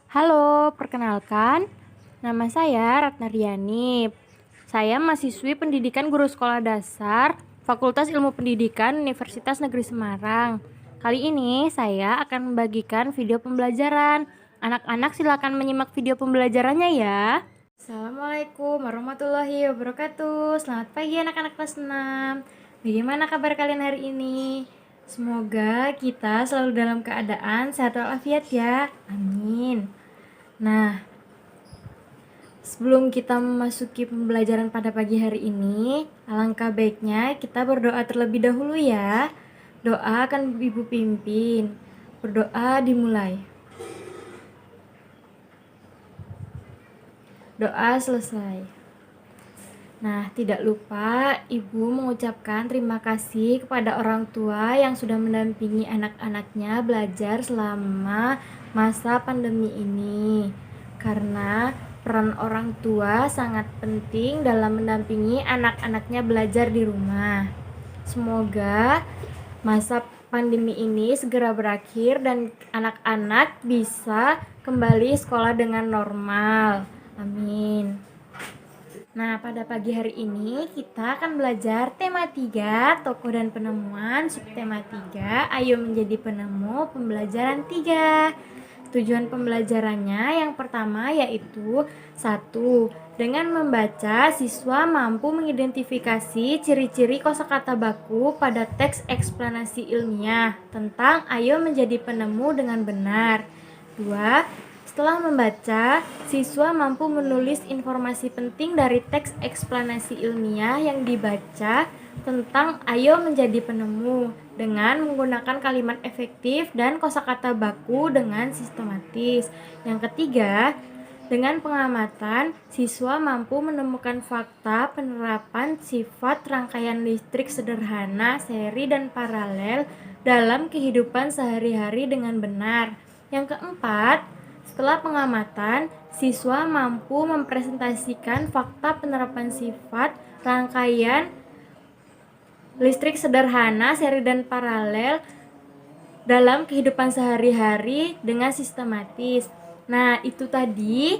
Halo, perkenalkan, nama saya Ratna Riani. Saya mahasiswi pendidikan guru sekolah dasar, Fakultas Ilmu Pendidikan Universitas Negeri Semarang. Kali ini saya akan membagikan video pembelajaran. Anak-anak silakan menyimak video pembelajarannya ya. Assalamualaikum warahmatullahi wabarakatuh. Selamat pagi anak-anak kelas 6. Bagaimana kabar kalian hari ini? Semoga kita selalu dalam keadaan sehat walafiat ya. Amin. Nah, sebelum kita memasuki pembelajaran pada pagi hari ini, alangkah baiknya kita berdoa terlebih dahulu ya. Doa akan Ibu pimpin. Berdoa dimulai. Doa selesai. Nah, tidak lupa Ibu mengucapkan terima kasih kepada orang tua yang sudah mendampingi anak-anaknya belajar selama masa pandemi ini. Karena peran orang tua sangat penting dalam mendampingi anak-anaknya belajar di rumah. Semoga masa pandemi ini segera berakhir dan anak-anak bisa kembali sekolah dengan normal. Amin. Nah, pada pagi hari ini kita akan belajar tema 3, tokoh dan penemuan, subtema 3, ayo menjadi penemu, pembelajaran 3. Tujuan pembelajarannya yang pertama yaitu 1. Dengan membaca, siswa mampu mengidentifikasi ciri-ciri kosakata baku pada teks eksplanasi ilmiah tentang ayo menjadi penemu dengan benar. 2. Setelah membaca, siswa mampu menulis informasi penting dari teks eksplanasi ilmiah yang dibaca tentang ayo menjadi penemu dengan menggunakan kalimat efektif dan kosakata baku dengan sistematis. Yang ketiga, dengan pengamatan, siswa mampu menemukan fakta penerapan sifat rangkaian listrik sederhana, seri, dan paralel dalam kehidupan sehari-hari dengan benar. Yang keempat, setelah pengamatan, siswa mampu mempresentasikan fakta penerapan sifat rangkaian listrik sederhana, seri, dan paralel dalam kehidupan sehari-hari dengan sistematis. Nah, itu tadi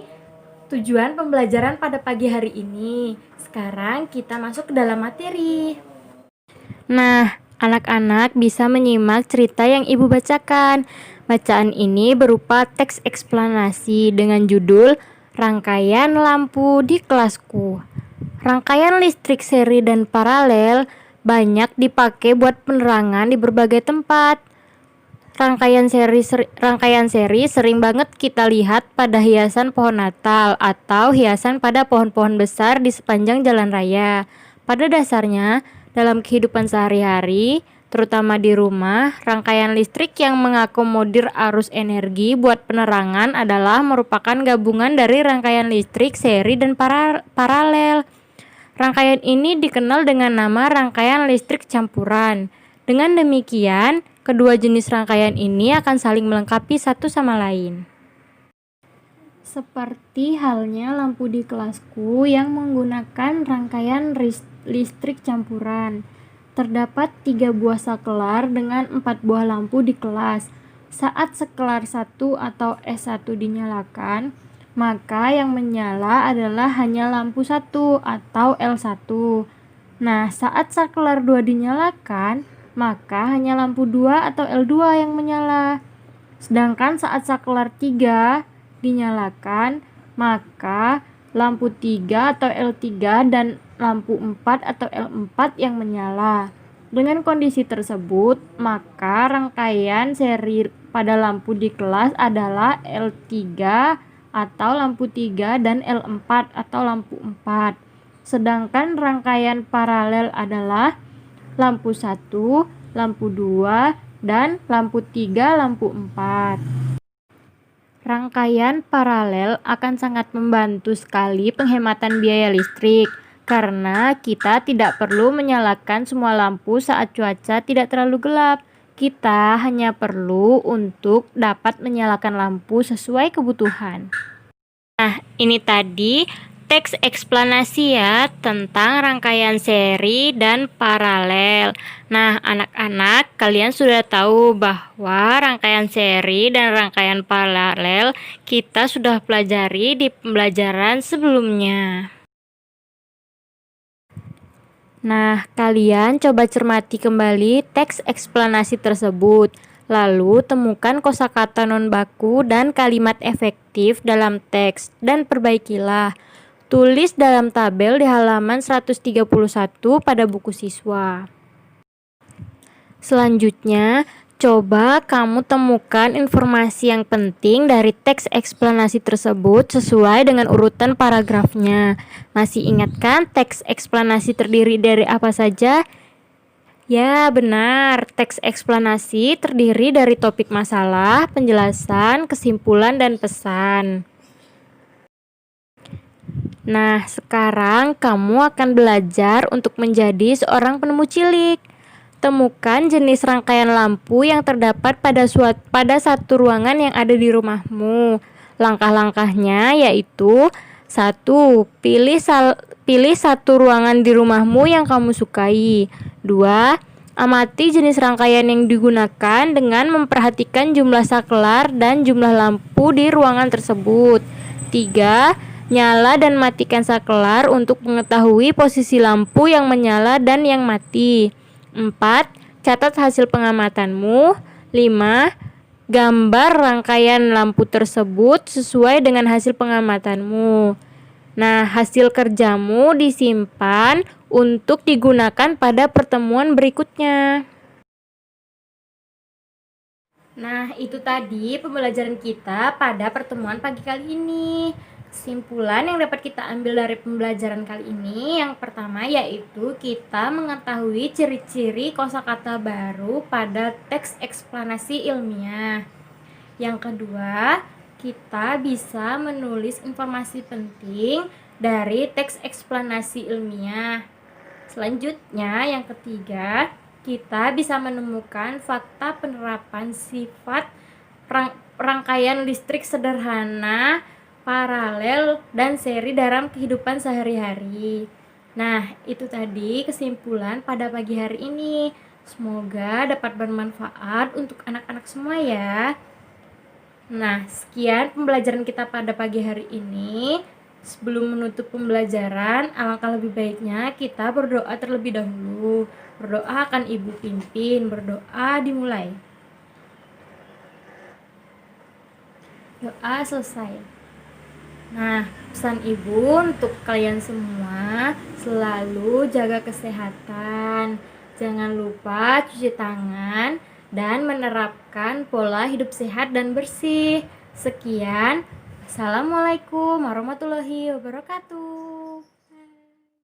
tujuan pembelajaran pada pagi hari ini. Sekarang kita masuk ke dalam materi. Nah, anak-anak bisa menyimak cerita yang Ibu bacakan. Bacaan ini berupa teks eksplanasi dengan judul Rangkaian Lampu di Kelasku. Rangkaian listrik seri dan paralel banyak dipakai buat penerangan di berbagai tempat. Rangkaian seri sering banget kita lihat pada hiasan pohon Natal atau hiasan pada pohon-pohon besar di sepanjang jalan raya. Pada dasarnya, dalam kehidupan sehari-hari, terutama di rumah, rangkaian listrik yang mengakomodir arus energi buat penerangan adalah merupakan gabungan dari rangkaian listrik seri dan paralel. Rangkaian ini dikenal dengan nama rangkaian listrik campuran. Dengan demikian, kedua jenis rangkaian ini akan saling melengkapi satu sama lain. Seperti halnya lampu di kelasku yang menggunakan rangkaian listrik campuran. Terdapat 3 buah saklar dengan 4 buah lampu di kelas. Saat saklar 1 atau S1 dinyalakan, maka yang menyala adalah hanya lampu 1 atau L1. Nah, saat saklar 2 dinyalakan, maka hanya lampu 2 atau L2 yang menyala. Sedangkan saat saklar 3 dinyalakan, maka lampu 3 atau L3 dan lampu 4 atau L4 yang menyala. Dengan kondisi tersebut, maka rangkaian seri pada lampu di kelas adalah L3 atau lampu 3 dan L4 atau lampu 4. Sedangkan rangkaian paralel adalah lampu 1, lampu 2, dan lampu 3, lampu 4. Rangkaian paralel akan sangat membantu sekali penghematan biaya listrik karena kita tidak perlu menyalakan semua lampu saat cuaca tidak terlalu gelap. Kita hanya perlu untuk dapat menyalakan lampu sesuai kebutuhan. Nah, ini tadi teks eksplanasi ya tentang rangkaian seri dan paralel. Nah, anak-anak, kalian sudah tahu bahwa rangkaian seri dan rangkaian paralel kita sudah pelajari di pembelajaran sebelumnya. Nah, kalian coba cermati kembali teks eksplanasi tersebut. Lalu temukan kosakata non baku dan kalimat efektif dalam teks dan perbaikilah. Tulis dalam tabel di halaman 131 pada buku siswa. Selanjutnya, coba kamu temukan informasi yang penting dari teks eksplanasi tersebut sesuai dengan urutan paragrafnya. Masih ingat kan teks eksplanasi terdiri dari apa saja? Ya, benar. Teks eksplanasi terdiri dari topik masalah, penjelasan, kesimpulan, dan pesan. Nah, sekarang kamu akan belajar untuk menjadi seorang penemu cilik. Temukan jenis rangkaian lampu yang terdapat pada satu ruangan yang ada di rumahmu. Langkah-langkahnya yaitu: 1. Pilih satu ruangan di rumahmu yang kamu sukai. 2. Amati jenis rangkaian yang digunakan dengan memperhatikan jumlah saklar dan jumlah lampu di ruangan tersebut. 3. Nyala dan matikan saklar untuk mengetahui posisi lampu yang menyala dan yang mati. 4. Catat hasil pengamatanmu. 5. Gambar rangkaian lampu tersebut sesuai dengan hasil pengamatanmu. Nah, hasil kerjamu disimpan untuk digunakan pada pertemuan berikutnya. Nah, itu tadi pembelajaran kita pada pertemuan pagi kali ini. Kesimpulan yang dapat kita ambil dari pembelajaran kali ini, yang pertama yaitu kita mengetahui ciri-ciri kosakata baru pada teks eksplanasi ilmiah. Yang kedua, kita bisa menulis informasi penting dari teks eksplanasi ilmiah. Selanjutnya, yang ketiga, kita bisa menemukan fakta penerapan sifat rangkaian listrik sederhana, paralel, dan seri dalam kehidupan sehari-hari. Nah, itu tadi kesimpulan pada pagi hari ini. Semoga dapat bermanfaat untuk anak-anak semua ya. Nah, sekian pembelajaran kita pada pagi hari ini. Sebelum menutup pembelajaran, alangkah lebih baiknya kita berdoa terlebih dahulu. Berdoa akan Ibu pimpin. Berdoa dimulai. Doa selesai. Nah, pesan Ibu untuk kalian semua, selalu jaga kesehatan. Jangan lupa cuci tangan dan menerapkan pola hidup sehat dan bersih. Sekian. Assalamualaikum warahmatullahi wabarakatuh.